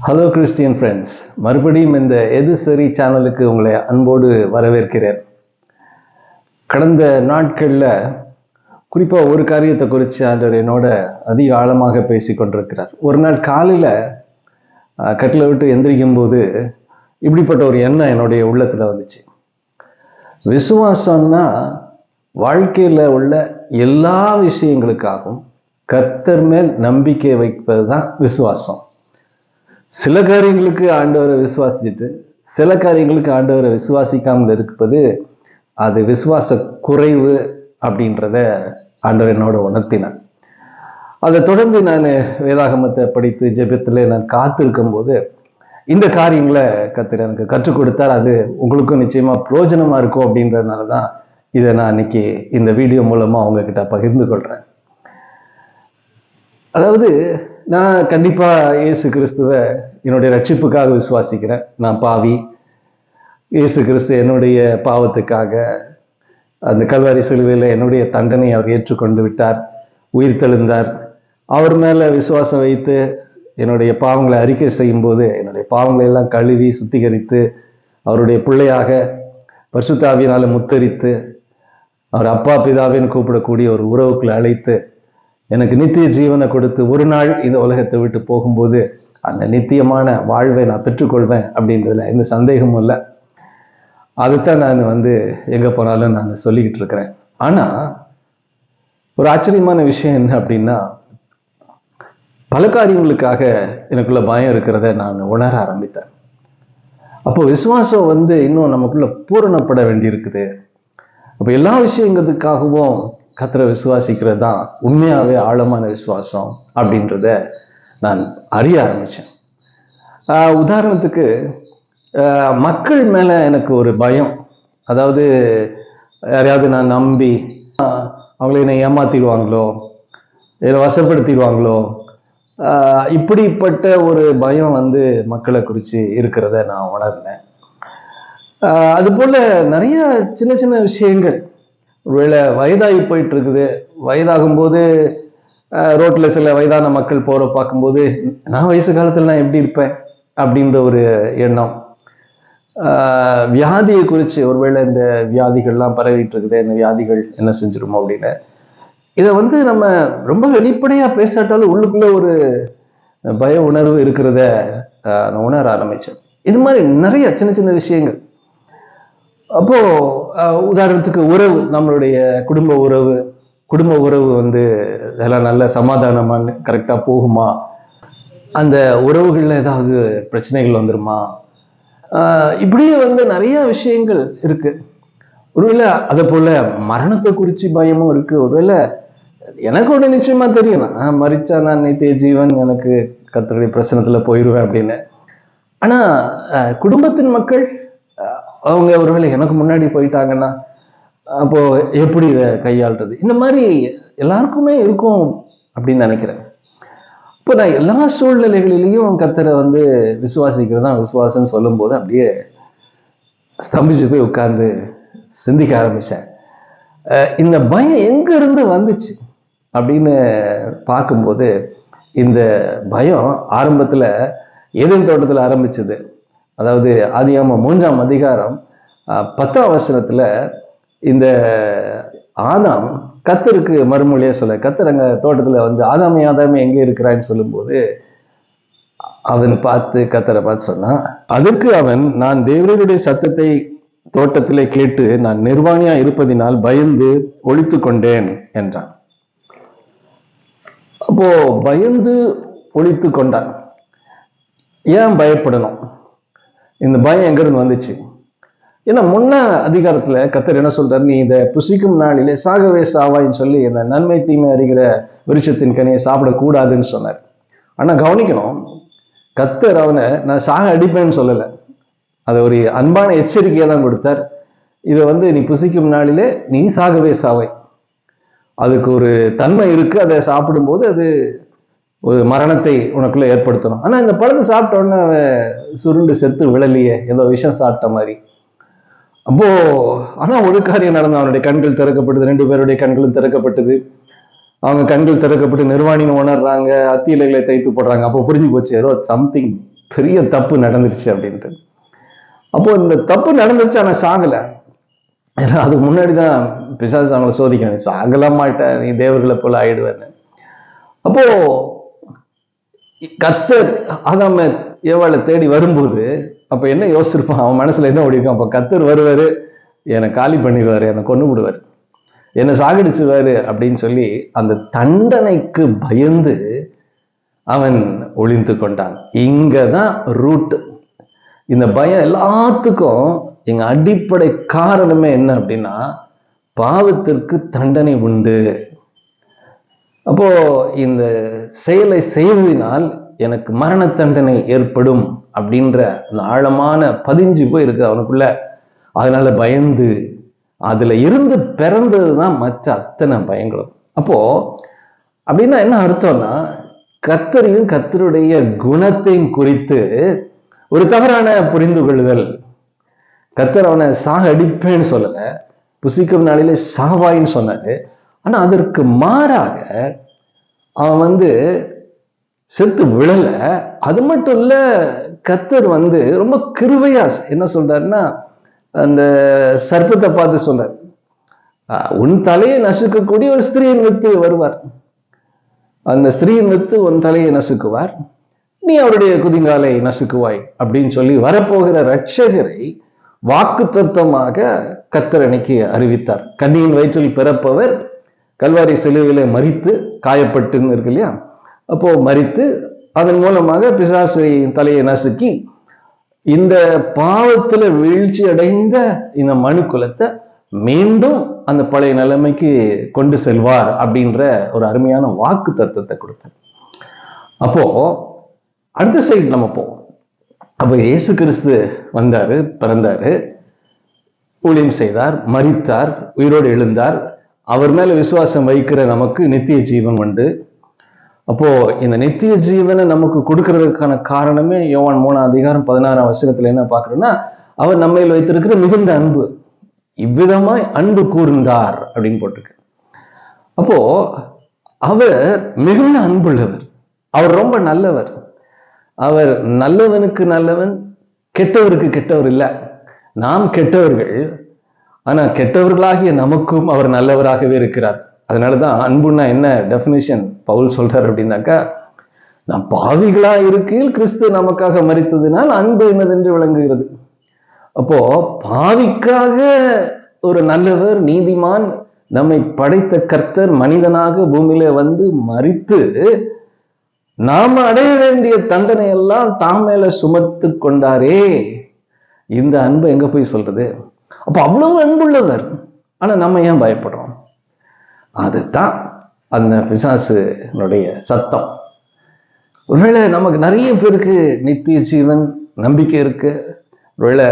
Hello Christian friends, மறுபடியும் இந்த எது சரி சேனலுக்கு உங்களை அன்போடு வரவேற்கிறேன். கடந்த நாட்களில் குறிப்பாக ஒரு காரியத்தை குறித்து ஆண்டவர் என்னோட அதிக ஆழமாக பேசி கொண்டிருக்கிறார். ஒரு நாள் காலையில் கட்டில விட்டு எந்திரிக்கும் போது இப்படிப்பட்ட ஒரு எண்ணம் என்னுடைய உள்ளத்தில் வந்துச்சு. விசுவாசம்னா வாழ்க்கையில் உள்ள எல்லா விஷயங்களுக்காகவும் கர்த்தர் மேல் நம்பிக்கை வைப்பது தான் விசுவாசம். சில காரியங்களுக்கு ஆண்டவரை விசுவாசிச்சுட்டு சில காரியங்களுக்கு ஆண்டவரை விசுவாசிக்காமல் இருப்பது அது விசுவாச குறைவு அப்படின்றத ஆண்டவர் என்னோட உணர்த்தினார். அதை தொடர்ந்து நான் வேதாகமத்தை படித்து ஜெபத்தில் நான் காத்திருக்கும் போது இந்த காரியங்களை கர்த்தர் எனக்கு கற்றுக் கொடுத்தார். அது உங்களுக்கும் நிச்சயமா பிரயோஜனமா இருக்கும் அப்படின்றதுனால தான் இதை நான் இன்னைக்கு இந்த வீடியோ மூலமா உங்ககிட்ட பகிர்ந்து கொள்றேன். அதாவது நான் கண்டிப்பாக இயேசு கிறிஸ்துவை என்னுடைய ரட்சிப்புக்காக விசுவாசிக்கிறேன். நான் பாவி, இயேசு கிறிஸ்து என்னுடைய பாவத்துக்காக அந்த கல்வாரி சிலுவையில் என்னுடைய தண்டனை அவர் ஏற்றுக்கொண்டு விட்டார், உயிர் தெழுந்தார். அவர் மேலே விசுவாசம் வைத்து என்னுடைய பாவங்களை அறிக்கை செய்யும்போது என்னுடைய பாவங்களை எல்லாம் கழுவி சுத்திகரித்து அவருடைய பிள்ளையாக பரிசுத்த ஆவியினால முத்தரித்து அவர் அப்பா பிதாவின்னு கூப்பிடக்கூடிய ஒரு உறவுக்குள்ள அழைத்து எனக்கு நித்திய ஜீவனை கொடுத்து ஒரு நாள் இந்த உலகத்தை விட்டு போகும்போது அந்த நித்தியமான வாழ்வை நான் பெற்றுக்கொள்வேன் அப்படின்றதுல எந்த சந்தேகமும் இல்லை. அதுதான் நான் எங்கே போனாலும் நான் சொல்லிக்கிட்டு இருக்கிறேன். ஆனால் ஒரு ஆச்சரியமான விஷயம் என்ன அப்படின்னா, பல காரியங்களுக்காக எனக்குள்ள பயம் இருக்கிறத நான் உணர ஆரம்பித்தேன். அப்போ விசுவாசம் இன்னும் நமக்குள்ள பூரணப்பட வேண்டியிருக்குது. அப்போ எல்லா விஷயங்களுக்காகவும் கர்த்தரை விசுவாசிக்கிறது தான் உண்மையாகவே ஆழமான விசுவாசம் அப்படின்றத நான் அறிய ஆரம்பித்தேன். உதாரணத்துக்கு மக்கள் மேலே எனக்கு ஒரு பயம். அதாவது யாரையாவது நான் நம்பி அவங்கள என்னை ஏமாத்திடுவாங்களோ என்னை வசப்படுத்திடுவாங்களோ, இப்படிப்பட்ட ஒரு பயம் மக்களை குறித்து இருக்கிறத நான் உணர்ந்தேன். அதுபோல் நிறைய சின்ன சின்ன விஷயங்கள், ஒருவேளை வயதாகி போயிட்டு இருக்குது, வயதாகும்போது ரோட்டில் சில வயதான மக்கள் போகிற பார்க்கும்போது நான் வயசு காலத்தில் நான் எப்படி இருப்பேன் அப்படின்ற ஒரு எண்ணம். வியாதியை குறித்து, ஒருவேளை இந்த வியாதிகள்லாம் பரவிட்டு இருக்குது, இந்த வியாதிகள் என்ன செஞ்சிருமோ அப்படின்னு, இதை நம்ம ரொம்ப வெளிப்படையாக பேசாட்டாலும் உள்ளுக்குள்ள ஒரு பய உணர்வு இருக்கிறத நான் உணர ஆரம்பித்தேன். இது மாதிரி நிறைய சின்ன சின்ன விஷயங்கள். அப்போ உதாரணத்துக்கு உறவு, நம்மளுடைய குடும்ப உறவு இதெல்லாம் நல்ல சமாதானமா கரெக்டாக போகுமா, அந்த உறவுகளில் ஏதாவது பிரச்சனைகள் வந்துருமா, இப்படியே நிறைய விஷயங்கள் இருக்கு. ஒருவேளை அதை போல மரணத்தை குறித்து பயமும் இருக்கு. ஒருவேளை எனக்கு ஒன்று நிச்சயமா தெரியும், நான் மரிச்சா நான் நித்திய ஜீவன், எனக்கு கர்த்தருடைய பிரசனத்துல போயிடுவேன் அப்படின்னு. ஆனா குடும்பத்தின் மக்கள் அவங்க ஒருவேளை எனக்கு முன்னாடி போயிட்டாங்கன்னா அப்போ எப்படி இதை கையாளுறது, இந்த மாதிரி எல்லாருக்குமே இருக்கும் அப்படின்னு நினைக்கிறேன். இப்போ நான் எல்லா சூழ்நிலைகளிலையும் கர்த்தரை விசுவாசிக்கிறது தான் விசுவாசம்னு சொல்லும் போது அப்படியே ஸ்தம்பிச்சு போய் உட்கார்ந்து சிந்திக்க ஆரம்பிச்சேன். இந்த பயம் எங்க இருந்து வந்துச்சு அப்படின்னு பார்க்கும்போது, இந்த பயம் ஆரம்பத்துல ஏதேன் தோட்டத்தில் ஆரம்பிச்சது. அதாவது ஆதியாகமம் 3ஆம் அதிகாரம் 10ஆம் வசனத்துல இந்த ஆதாம் கர்த்தருக்கு மறுமொழியா சொல்ல, கர்த்தர் அங்க தோட்டத்துல ஆதாமே எங்கே இருக்கிறான்னு சொல்லும்போது அவன் கர்த்தரை பார்த்து சொன்னான். அதற்கு அவன், நான் தேவனுடைய சத்தத்தை தோட்டத்திலே கேட்டு நான் நிர்வாணியா இருப்பதினால் பயந்து ஒளித்து கொண்டேன் என்றான். அப்போ பயந்து ஒளித்து கொண்டான். ஏன் பயப்படணும்? இந்த பயம் எங்கிருந்து வந்துச்சு? ஏன்னா முன்ன அதிகாரத்துல கர்த்தர் என்ன சொல்றாரு, நீ இதை புசிக்கும் நாளிலே சாகவே சாவாயின்னு சொல்லி இந்த நன்மை தீமை அறிகிற விருட்சத்தின் கனியை சாப்பிடக்கூடாதுன்னு சொன்னார். ஆனா கவனிக்கணும், கர்த்தர் அவனை நான் சாக அடிப்பேன்னு சொல்லலை, அதை ஒரு அன்பான எச்சரிக்கையை தான் கொடுத்தார். இதை நீ புசிக்கும் நாளிலே நீ சாகவே சாவாய், அதுக்கு ஒரு தன்மை இருக்கு, அதை சாப்பிடும்போது அது ஒரு மரணத்தை உனக்குள்ள ஏற்படுத்தணும். ஆனா இந்த பழத்தை சாப்பிட்ட உடனே சுருண்டு செத்து விழலையே, ஏதோ விஷம் சாப்பிட்ட மாதிரி. அப்போ ஆனா ஒரு காரியம் நடந்த, அவனுடைய கண்கள் திறக்கப்பட்டது, 2 பேருடைய கண்களும் திறக்கப்பட்டது. அவங்க கண்கள் திறக்கப்பட்டு நிர்வாணின்னு உணர்றாங்க, அத்தி இலைகளை தைத்து போடுறாங்க. அப்போ புரிஞ்சு போச்சு, ஏதோ சம்திங் பெரிய தப்பு நடந்துருச்சு அப்படின்ட்டு. அப்போ இந்த தப்பு நடந்துருச்சு, ஆனா சாகல. ஏன்னா அதுக்கு முன்னாடிதான் பிசாசு அவங்கள சோதிக்கணும். சாகல மாட்டேன், நீ தேவர்களை போல ஆயிடுவேன்னு. அப்போ கர்த்தர் ஆதாம ஏவாளை தேடி வரும்போது அப்ப என்ன யோசிச்சிருப்பான், அவன் மனசுல என்ன ஓடி இருக்கான், அப்ப கர்த்தர் வருவாரு, என்னை காலி பண்ணிடுவாரு, என்னை கொண்டு விடுவாரு, என்னை சாகடிச்சுவாரு அப்படின்னு சொல்லி அந்த தண்டனைக்கு பயந்து அவன் ஒளிந்து கொண்டான். இங்கதான் ரூட். இந்த பயம் எல்லாத்துக்கும் எங்க அடிப்படை காரணமே என்ன அப்படின்னா, பாவத்திற்கு தண்டனை உண்டு. அப்போ இந்த செயலை செய்வதனால் எனக்கு மரண தண்டனை ஏற்படும் அப்படின்ற அந்த ஆழமான பதிஞ்சு போய் இருக்கு அவனுக்குள்ள. அதனால பயந்து அதுல இருந்து பிறந்ததுதான் மற்ற அத்தனை பயங்களும். அப்போ அப்படின்னா என்ன அர்த்தம்னா, கர்த்தரையும் கர்த்தருடைய குணத்தையும் குறித்து ஒரு தவறான புரிந்து கொள்ளுதல். கர்த்தர் அவனை சாக அடிப்பேன்னு சொல்லல, புசிக்கும் நாளிலே சாவாயின்னு சொன்னாரு. ஆனா அதற்கு மாறாக அவன் செத்து விழல. அது மட்டும் இல்ல, கர்த்தர் ரொம்ப கிருபையா என்ன சொல்றாருன்னா, அந்த சர்ப்பத்தை பார்த்து சொல்றார், உன் தலையை நசுக்கக்கூடிய ஒரு ஸ்திரீயின் வித்து வருவார், அந்த ஸ்திரீயின் வித்து உன் தலையை நசுக்குவார், நீ அவருடைய குதிங்காலை நசுக்குவாய் அப்படின்னு சொல்லி வரப்போகிற ரட்சகரை வாக்கு தத்துவமாக கர்த்தர் அன்னைக்கு அறிவித்தார். கன்னியின் வயிற்றில் பிறப்பவர் கல்வாரி சிலுவையில மரித்து காயப்பட்டுன்னு இருக்கு இல்லையா, அப்போ மரித்து அதன் மூலமாக பிசாசு தலையை நசுக்கி இந்த பாவத்துல வீழ்ச்சி அடைந்த இந்த மனு குலத்தை மீண்டும் அந்த பழைய நிலைமைக்கு கொண்டு செல்வார் அப்படின்ற ஒரு அருமையான வாக்கு தத்துவத்தை கொடுத்தார். அப்போ அடுத்த சைடு நம்ம போவோம். அப்ப இயேசு கிறிஸ்து வந்தாரு, பிறந்தாரு, ஊழியம் செய்தார், மரித்தார், உயிரோடு எழுந்தார். அவர் மேல விசுவாசம் வைக்கிற நமக்கு நித்திய ஜீவன் உண்டு. அப்போ இந்த நித்திய ஜீவனை நமக்கு கொடுக்கறதுக்கான காரணமே யோவான் 3:16 என்ன பாக்குறோம்னா, அவர் நம்மையில் வைத்திருக்கிற மிகுந்த அன்பு. இவ்விதமாய் அன்பு கூர்ந்தார் அப்படின்னு போட்டிருக்கு. அப்போ அவர் மிகுந்த அன்புள்ளவர், அவர் ரொம்ப நல்லவர். அவர் நல்லவனுக்கு நல்லவன், கெட்டவருக்கு கெட்டவர் இல்லை. நாம் கெட்டவர்கள், ஆனா கெட்டவர்களாகிய நமக்கும் அவர் நல்லவராகவே இருக்கிறார். அதனாலதான் அன்புன்னா என்ன டெஃபினிஷன் பவுல் சொல்றார் அப்படின்னாக்கா, நாம் பாவிகளா இருக்கையில் கிறிஸ்து நமக்காக மரித்ததினால் அன்பு என்னதென்று விளங்குகிறது. அப்போ பாவிக்காக ஒரு நல்லவர் நீதிமான் நம்மை படைத்த கர்த்தர் மனிதனாக பூமியில மரித்து நாம அடைய வேண்டிய தண்டனை எல்லாம் தாம் மேல சுமத்து கொண்டாரே. இந்த அன்பு எங்க போய் சொல்றது? அப்போ அவ்வளவு அன்புள்ளவர், ஆனா நம்ம ஏன் பயப்படுறோம்? அதுதான் அந்த பிசாசுனுடைய சத்தம். ஒருவேளை நமக்கு நிறைய பேருக்கு நித்திய ஜீவன் நம்பிக்கை இருக்கு, ஒருவேளை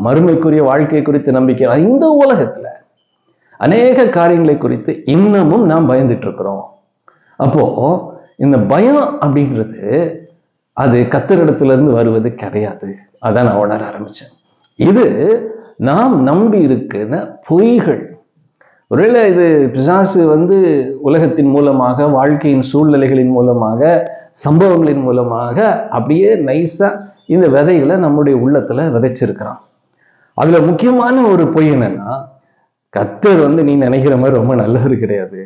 மறுமைக்குரிய வாழ்க்கை குறித்து நம்பிக்கை. இந்த உலகத்துல அநேக காரியங்களை குறித்து இன்னமும் நாம் பயந்துட்டு இருக்கிறோம். அப்போ இந்த பயம் அப்படிங்கிறது அது கர்த்தரிடத்திலிருந்து வருவது கிடையாது. அதான் நான் உணர ஆரம்பிச்சேன். இது நாம் நம்பி இருக்கிற பொய்கள். ஒருவேளை இது பிசாசு உலகத்தின் மூலமாக, வாழ்க்கையின் சூழ்நிலைகளின் மூலமாக, சம்பவங்களின் மூலமாக அப்படியே நைஸா இந்த விதைகளை நம்முடைய உள்ளத்துல விதைச்சிருக்கிறான். அதுல முக்கியமான ஒரு பொய் என்னன்னா, கர்த்தர் நீ நினைக்கிற மாதிரி ரொம்ப நல்லவர் கிடையாது,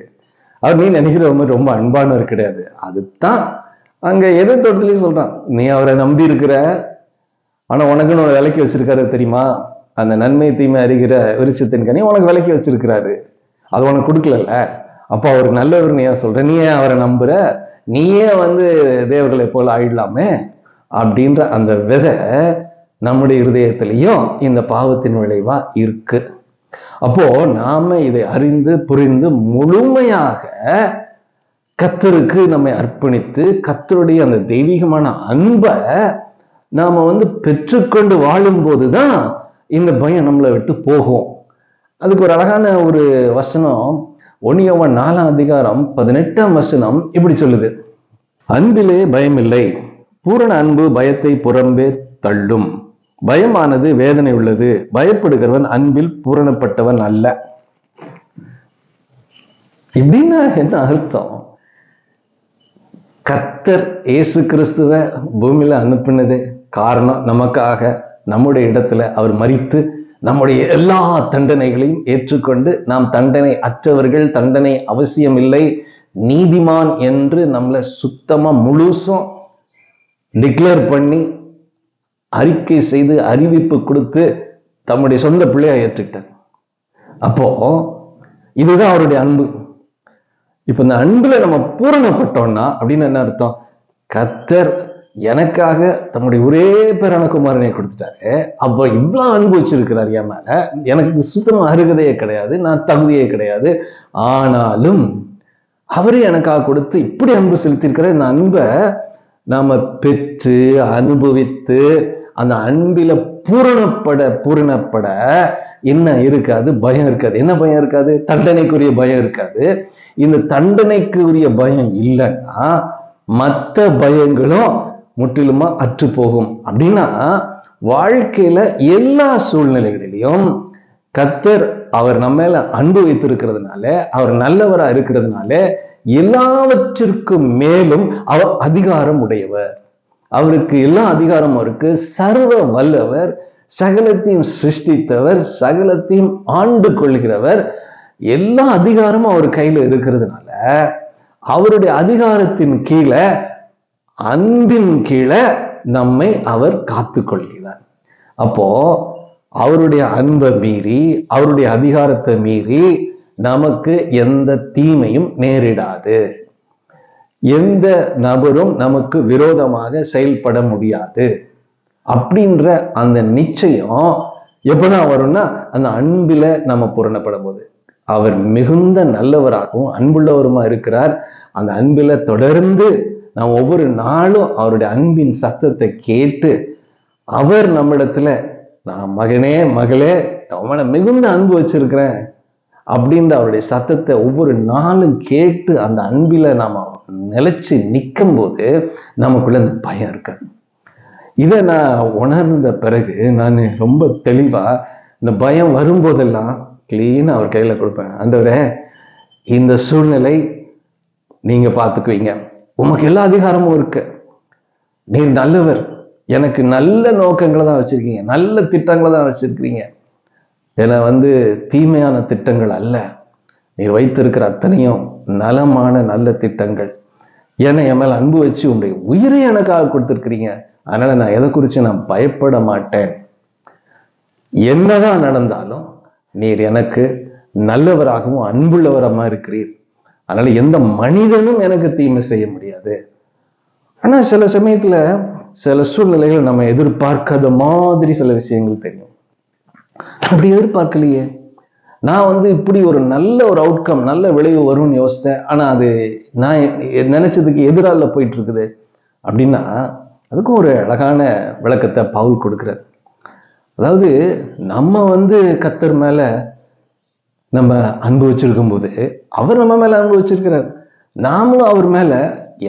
அவர் நீ நினைக்கிற மாதிரி ரொம்ப அன்பானவர் கிடையாது. அதுதான் அங்க எதை தொட்டிலையும் சொல்றான். நீ அவரை நம்பி இருக்கிற, ஆனா உனக்குன்னு ஒரு விலைக்கு வச்சிருக்காரு தெரியுமா, அந்த நன்மை தீமை அறிகிற விருட்சத்தின் கனி உனக்கு விலைக்கு வச்சிருக்கிறாரு, அது உனக்கு கொடுக்கல. அப்ப அவருக்கு நல்லவர் நீ ஏன் சொல்ற, நீ ஏன் அவரை நம்புற, நீயே தேவர்களை போல ஆயிடலாமே அப்படின்ற அந்த விதை நம்முடைய இருதயத்திலையும் இந்த பாவத்தின் விளைவா இருக்கு. அப்போ நாம இதை அறிந்து புரிந்து முழுமையாக கர்த்தருக்கு நம்மை அர்ப்பணித்து கர்த்தருடைய அந்த தெய்வீகமான அன்பை நாம பெற்றுக்கொண்டு வாழும் போதுதான் இந்த பயம் நம்மளை விட்டு போகும். அதுக்கு ஒரு அழகான ஒரு வசனம் 1 யோவான் 4:18 இப்படி சொல்லுது, அன்பிலே பயமில்லை, பூரண அன்பு பயத்தை புறம்பே தள்ளும், பயமானது வேதனை உள்ளது, பயப்படுகிறவன் அன்பில் பூரணப்பட்டவன் அல்ல. இப்படின்னா என்ன அர்த்தம்? கர்த்தர் இயேசு கிறிஸ்துவ பூமியில அனுப்பினது காரணம் நமக்காக நம்முடைய இடத்துல அவர் மரித்து நம்முடைய எல்லா தண்டனைகளையும் ஏற்றுக்கொண்டு நாம் தண்டனை அற்றவர்கள், தண்டனை அவசியம் இல்லை, நீதிமான் என்று நம்மளை சுத்தமா முழுசும் டிக்ளேர் பண்ணி அறிக்கை செய்து அறிவிப்பு கொடுத்து தம்முடைய சொந்த பிள்ளையா ஏற்றுக்கிட்டார். அப்போ இதுதான் அவருடைய அன்பு. இப்ப இந்த அன்புல நம்ம பூரணப்பட்டோம்னா அப்படின்னு என்ன அர்த்தம்? கர்த்தர் எனக்காக தம்முடைய ஒரே பேரான குமாரனை கொடுத்துட்டாரு. அப்போ இவ்வளவு அன்பு வச்சிருக்கிறார் என் மேல. எனக்கு சுத்தமா அருகதையே கிடையாது, நான் தகுதியே கிடையாது. ஆனாலும் அவரே எனக்காக கொடுத்து இப்படி அன்பு செலுத்தியிருக்கிற இந்த அன்பை நாம பெற்று அனுபவித்து அந்த அன்பில பூரணப்பட என்ன இருக்காது? பயம் இருக்காது. என்ன பயம் இருக்காது? தண்டனைக்குரிய பயம் இருக்காது. இந்த தண்டனைக்குரிய பயம் இல்லைன்னா மற்ற பயங்களும் முற்றிலுமா அற்று போகும். அப்படின்னா வாழ்க்கையில எல்லா சூழ்நிலைகளிலும் கர்த்தர் அவர் நம்ம மேல அன்பு வைத்திருக்கிறதுனால, அவர் நல்லவரா இருக்கிறதுனால எல்லாவற்றிற்கும் மேலும் அவர் அதிகாரம் உடையவர். அவருக்கு எல்லா அதிகாரமும் இருக்கு. சர்வ வல்லவர், சகலத்தையும் சிருஷ்டித்தவர், சகலத்தையும் ஆண்டு கொள்கிறவர். எல்லா அதிகாரமும் அவர் கையில இருக்கிறதுனால அவருடைய அதிகாரத்தின் கீழே, அன்பின் கீழே நம்மை அவர் காத்து கொள்கிறார். அப்போ அவருடைய அன்பை மீறி, அவருடைய அதிகாரத்தை மீறி நமக்கு எந்த தீமையும் நேரிடாது. எந்த நபரும் நமக்கு விரோதமாக செயல்பட முடியாது. அப்படின்ற அந்த நிச்சயம் எப்பதான் வரும்னா அந்த அன்பில நம்ம பூரணப்படும் போது. அவர் மிகுந்த நல்லவராகவும் அன்புள்ளவருமா இருக்கிறார். அந்த அன்பில தொடர்ந்து நாம் ஒவ்வொரு நாளும் அவருடைய அன்பின் சத்தத்தை கேட்டு, அவர் நம்மிடத்துல நான் மகனே மகளே அவனை மிகுந்த அன்பு வச்சிருக்கிறேன் அப்படின்ற அவருடைய சத்தத்தை ஒவ்வொரு நாளும் கேட்டு அந்த அன்பில நாம நிலைச்சு நிற்கும் போது நமக்குள்ள இந்த பயம் இருக்காது. இதை நான் உணர்ந்த பிறகு நான் ரொம்ப தெளிவா இந்த பயம் வரும்போதெல்லாம் கிளீனா அவர் கையில கொடுப்பேன். ஆண்டவரே, இந்த சூழ்நிலை நீங்க பார்த்துக்குவீங்க, உமக்கு எல்லா அதிகாரமும் இருக்கு, நீர் நல்லவர், எனக்கு நல்ல நோக்கங்களை தான் வச்சிருக்கீங்க, நல்ல திட்டங்களை தான் வச்சிருக்கிறீங்க, ஏன்னா தீமையான திட்டங்கள் அல்ல, நீர் வைத்திருக்கிற அத்தனையும் நலமான நல்ல திட்டங்கள். ஏன்னா என் மேல அன்பு வச்சு உங்களுடைய உயிரை எனக்காக கொடுத்துருக்கிறீங்க. அதனால நான் எதை குறித்து நான் பயப்பட மாட்டேன். என்னதான் நடந்தாலும் நீர் எனக்கு நல்லவராகவும் அன்புள்ளவரமா இருக்கிறீர். அதனால எந்த மனிதனும் எனக்கு தீமை செய்ய முடியாது. ஆனா சில சமயத்துல சில சூழ்நிலைகள் நம்ம எதிர்பார்க்காத மாதிரி சில விஷயங்கள் தெரியும். அப்படி எதிர்பார்க்கலையே, நான் இப்படி ஒரு நல்ல ஒரு அவுட்கம், நல்ல விளைவு வரும்னு யோசித்தேன், ஆனா அது நான் நினைச்சதுக்கு எதிரால போயிட்டு இருக்குது அப்படின்னா அதுக்கும் ஒரு அழகான விளக்கத்தை பவுல் கொடுக்கிறார். அதாவது நம்ம கர்த்தர் மேல நம்ம அன்பு வச்சிருக்கும் போது அவர் நம்ம மேல அன்பு வச்சிருக்கிறார். நாமளும் அவர் மேல,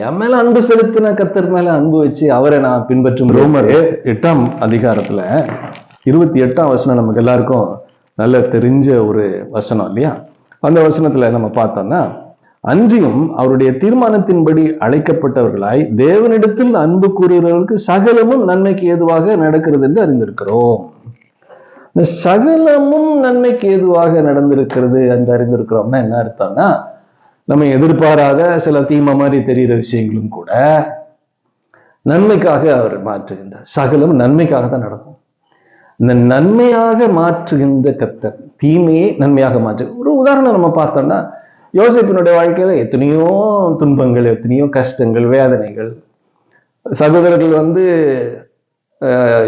என் மேல அன்பு செலுத்தின கர்த்தர் மேல அன்பு வச்சு அவரை நான் பின்பற்றும். ரோமர் 8ஆம் அதிகாரத்துல 28ஆம் வசனம் நமக்கு எல்லாருக்கும் நல்ல தெரிஞ்ச ஒரு வசனம் இல்லையா? அந்த வசனத்துல நம்ம பார்த்தோம்னா, அன்றியும் அவருடைய தீர்மானத்தின்படி அழைக்கப்பட்டவர்களாய் தேவனிடத்தில் அன்பு கூறுகிறவர்களுக்கு சகலமும் நன்மைக்கு ஏதுவாக நடக்கிறது என்று அறிந்திருக்கிறோம். இந்த சகலமும் நன்மைக்கு ஏதுவாக நடந்திருக்கிறது என்று அறிந்திருக்கிறோம்னா என்ன அர்த்தம்னா, நம்ம எதிர்பாராத சில தீமை மாதிரி தெரிகிற விஷயங்களும் கூட நன்மைக்காக அவர் மாற்றுகின்றார். சகலம் நன்மைக்காக தான் நடக்கும். இந்த நன்மையாக மாற்றுகின்ற கர்த்தர் தீமையை நன்மையாக மாற்று. ஒரு உதாரணம் நம்ம பார்த்தோம்னா, யோசேப்பினுடைய வாழ்க்கையில எத்தனையோ துன்பங்கள், எத்தனையோ கஷ்டங்கள், வேதனைகள். சகோதரர்கள்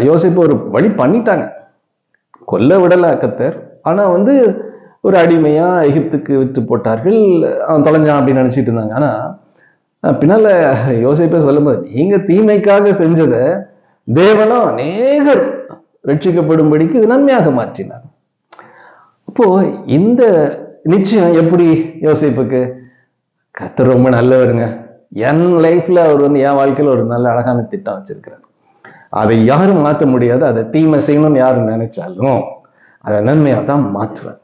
யோசேப்பு ஒரு வழி பண்ணிட்டாங்க, கொல்ல விடல கர்த்தர். ஆனா ஒரு அடிமையா எகிப்துக்கு விட்டு போட்டார்கள். அவன் தொலைஞ்சான் அப்படின்னு நினைச்சிட்டு இருந்தாங்க. ஆனா பின்னால யோசேப்பே சொல்லும்போது, நீங்க தீமைக்காக செஞ்சதை தேவனோ அநேகர் ரட்சிக்கப்படும்படிக்கு இது நன்மையாக மாற்றினார். அப்போ இந்த நிச்சயம் எப்படி யோசிப்புக்கு? கர்த்தர் ரொம்ப நல்லவருங்க, என் லைஃப்ல அவர் என் வாழ்க்கையில ஒரு நல்ல அழகான திட்டம் வச்சிருக்கிறார், அதை யாரும் மாற்ற முடியாது. அதை தீமை செய்யணும்னு யாரும் நினைச்சாலும் அதை நன்மையா தான் மாற்றுவார்.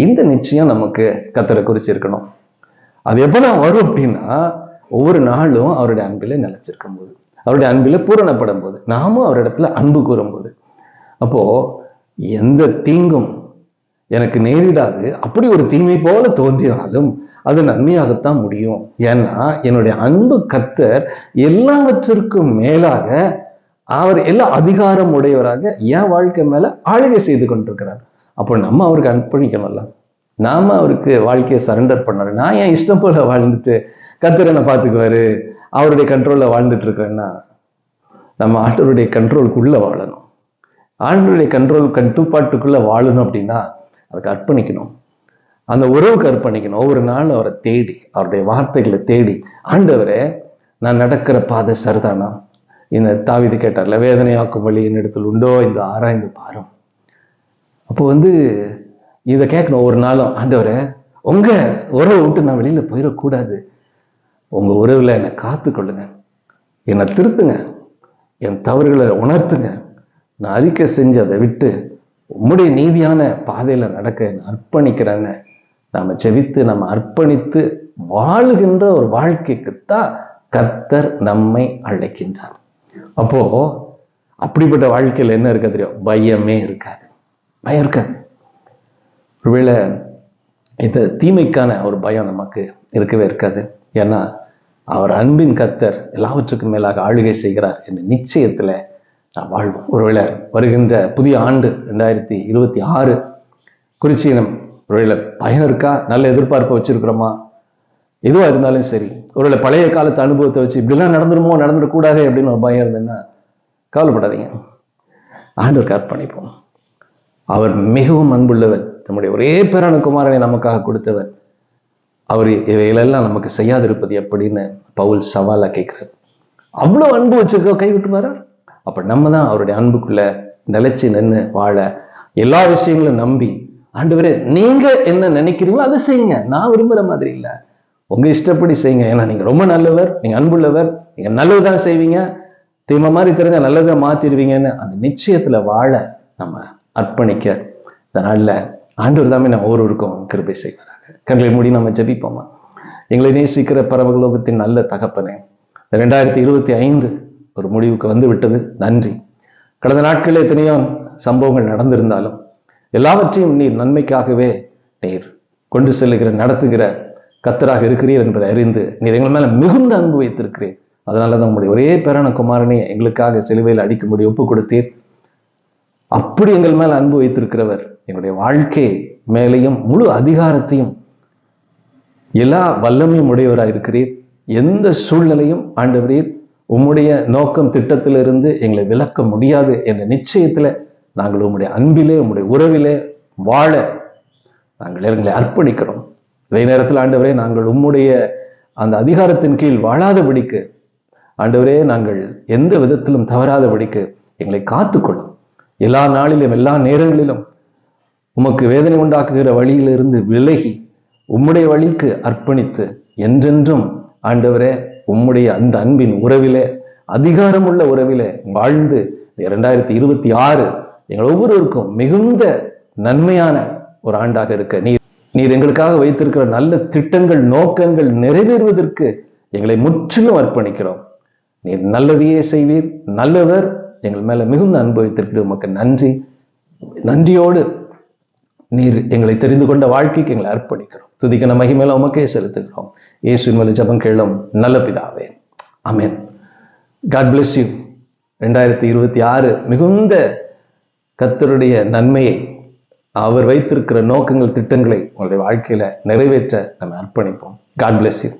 இந்த நிச்சயம் நமக்கு கர்த்தரை குறிச்சு இருக்கணும். அது எப்பதான் வரும் அப்படின்னா, ஒவ்வொரு நாளும் அவருடைய அன்பில நிலைச்சிருக்கும் போது. அவருடைய அன்பில பூரணப்படும் போது, நாமும் அவரிடத்துல அன்பு கூறும்போது, அப்போ எந்த தீங்கும் எனக்கு நேரிடாது. அப்படி ஒரு தீமை போல தோன்றினாலும் அது நன்மையாகத்தான் முடியும். ஏன்னா என்னுடைய அன்பு கர்த்தர் எல்லாவற்றிற்கும் மேலாக அவர் எல்லா அதிகாரம் உடையவராக என் வாழ்க்கை மேல ஆளுகை செய்து கொண்டிருக்கிறார். அப்போ நம்ம அவருக்கு அர்ப்பணிக்கணும்ல, நாம அவருக்கு வாழ்க்கையை சரண்டர் பண்ணணும். நான் என் இஷ்டம் போல வாழ்ந்துட்டு கர்த்தர் என்ன பார்த்துக்குவாரு, அவருடைய கண்ட்ரோல்ல வாழ்ந்துட்டு இருக்கிறேன்னா, நம்ம ஆண்டவருடைய கண்ட்ரோலுக்குள்ள வாழணும். ஆண்டவருடைய கட்டுப்பாட்டுக்குள்ள வாழணும் அப்படின்னா அதுக்கு அர்ப்பணிக்கணும். அந்த உறவுக்கு அர்ப்பணிக்கணும். ஒவ்வொரு நாளும் அவரை தேடி, அவருடைய வார்த்தைகளை தேடி, ஆண்டவரே நான் நடக்கிற பாதை சரிதானா? இந்த தாவீது கேட்டார்ல, வேதனையாக்கும் வழி என்னிடத்தில் உண்டோ, இந்த ஆராய்ந்து பாரும். அப்போ இதை கேட்கணும் ஒவ்வொரு நாளும். ஆண்டவரே உங்க உறவை விட்டு நான் வெளியில போயிடக்கூடாது. உங்க உறவுல என்னை காத்துக்கொள்ளுங்க, என்னை திருத்துங்க, என் தவறுகளை உணர்த்துங்க. நான் அறிக்கை செஞ்சு அதை விட்டு உம்முடைய நீதியான பாதையில நடக்க அர்ப்பணிக்கிறேன்னு நாம செவித்து நம்ம அர்ப்பணித்து வாழுகின்ற ஒரு வாழ்க்கைக்குத்தான் கர்த்தர் நம்மை அழைக்கின்றார். அப்போ அப்படிப்பட்ட வாழ்க்கையில் என்ன இருக்க தெரியும்? பயமே இருக்காது. பயம் இருக்காது. ஒருவேளை இந்த தீமைக்கான ஒரு பயம் நமக்கு இருக்கவே இருக்காது. ஏன்னா அவர் அன்பின் கர்த்தர் எல்லாவற்றுக்கும் மேலாக ஆளுகை செய்கிறார் என்ற நிச்சயத்துல நான் வாழ்வோம். ஒருவேளை வருகின்ற புதிய ஆண்டு 2026 குறிச்சி ஒருவேளை பயம் இருக்கா? நல்ல எதிர்பார்ப்பை வச்சிருக்கிறோமா? எதுவா இருந்தாலும் சரி, ஒருவேளை பழைய காலத்து அனுபவத்தை வச்சு இப்படிலாம் நடந்துருமோ, நடந்துடக்கூடாது அப்படின்னு ஒரு பயம் இருந்ததுன்னா கவலைப்படாதீங்க. ஆண்டவருக்கு அர்ப்பணிப்போம். அவர் மிகவும் அன்புள்ளவர். நம்முடைய ஒரே பேரான குமாரனை நமக்காக கொடுத்தவர். அவர் இவைகளெல்லாம் நமக்கு செய்யாதிருப்பது எப்படின்னு பவுல் சவாலா கேட்கிறார். அவ்வளவு அன்பு வச்சிருக்க கைவிட்டுமாரா? அப்ப நம்ம தான் அவருடைய அன்புக்குள்ள நிலைச்சு நின்று வாழ, எல்லா விஷயங்களும் நம்பி, ஆண்டவரே நீங்க என்ன நினைக்கிறீங்களோ அதை செய்யுங்க, நான் விரும்புற மாதிரி இல்லை, உங்க இஷ்டப்படி செய்யுங்க. ஏன்னா நீங்க ரொம்ப நல்லவர், நீங்க அன்புள்ளவர், நீங்க நல்லதுதான் செய்வீங்க, தீமை மாதிரி தெரிஞ்ச நல்லதை மாத்திடுவீங்கன்னு அந்த நிச்சயத்துல வாழ நம்ம அர்ப்பணிக்க இந்த நாள்ல ஆண்டவர் தாமே நம்ம ஒவ்வொருவருக்கும் கிருபை செய்வாராக. கண்களை மூடி நம்ம ஜெபிப்போமா. எங்களை நேசிக்கிற பரலோகத்தின் நல்ல தகப்பனே, 2025 ஒரு முடிவுக்கு வந்து விட்டது. நன்றி. கடந்த நாட்களில் எத்தனையோ சம்பவங்கள் நடந்திருந்தாலும் எல்லாவற்றையும் நீர் நன்மைக்காகவே நீர் கொண்டு செல்லுகிற நடத்துகிற கர்த்தராக இருக்கிறீர் என்பதை அறிந்து நீர் எங்கள் மேல மிகுந்த அன்பு வைத்திருக்கிறீர். அதனாலதான் உங்களுடைய ஒரே பேரான குமாரனை எங்களுக்காக சிலுவையில் அடிக்கும்படி ஒப்பு கொடுத்தீர். அப்படி எங்கள் மேல அன்பு வைத்திருக்கிறவர் எங்களுடைய வாழ்க்கை மேலையும் முழு அதிகாரத்தையும் எல்லா வல்லமையும் உடையவராக இருக்கிறீர். எந்த சூழ்நிலையும் ஆண்டவரீர் உம்முடைய நோக்கம் திட்டத்திலிருந்து எங்களை விலக்க முடியாது என்ற நிச்சயத்துல நாங்கள் உம்முடைய அன்பிலே உம்முடைய உறவிலே வாழ நாங்கள் எங்களை அர்ப்பணிக்கிறோம். அதே நேரத்தில் ஆண்டவரே நாங்கள் உம்முடைய அந்த அதிகாரத்தின் கீழ் வாழாதபடிக்கு, ஆண்டவரே நாங்கள் எந்த விதத்திலும் தவறாதபடிக்கு எங்களை காத்துக்கொள்ளும். எல்லா நாளிலும் எல்லா நேரங்களிலும் உமக்கு வேதனை உண்டாக்குகிற வழியிலிருந்து விலகி உம்முடைய வழிக்கு அர்ப்பணித்து என்றென்றும் ஆண்டவரே உம்முடைய அந்த அன்பின் உறவிலே, அதிகாரமுள்ள உறவிலே வாழ்ந்து 2026 எங்கள் ஒவ்வொருவருக்கும் மிகுந்த நன்மையான ஒரு ஆண்டாக இருக்க நீர் எங்களுக்காக வைத்திருக்கிற நல்ல திட்டங்கள், நோக்கங்கள் நிறைவேறுவதற்கு எங்களை முற்றிலும் அர்ப்பணிக்கிறோம். நீர் நல்லதையே செய்வீர், நல்லவர், எங்கள் மேல மிகுந்த அன்பு வைத்திருக்கிற உமக்கு நன்றி. நன்றியோடு நீர் எங்களை தெரிந்து கொண்ட வாழ்க்கைக்கு எங்களை அர்ப்பணிக்கிறோம். துதிக்கிற மகிமையில உமக்கே செலுத்துகிறோம். இயேசுவின் மேல் ஜெபம் கேளும் நல்ல பிதாவே, ஆமென். God bless you. 2026 மிகுந்த கர்த்தருடைய நன்மையை, அவர் வைத்திருக்கிற நோக்கங்கள், திட்டங்களை உங்களுடைய வாழ்க்கையில நிறைவேற்ற நம்ம அர்ப்பணிப்போம். God bless you.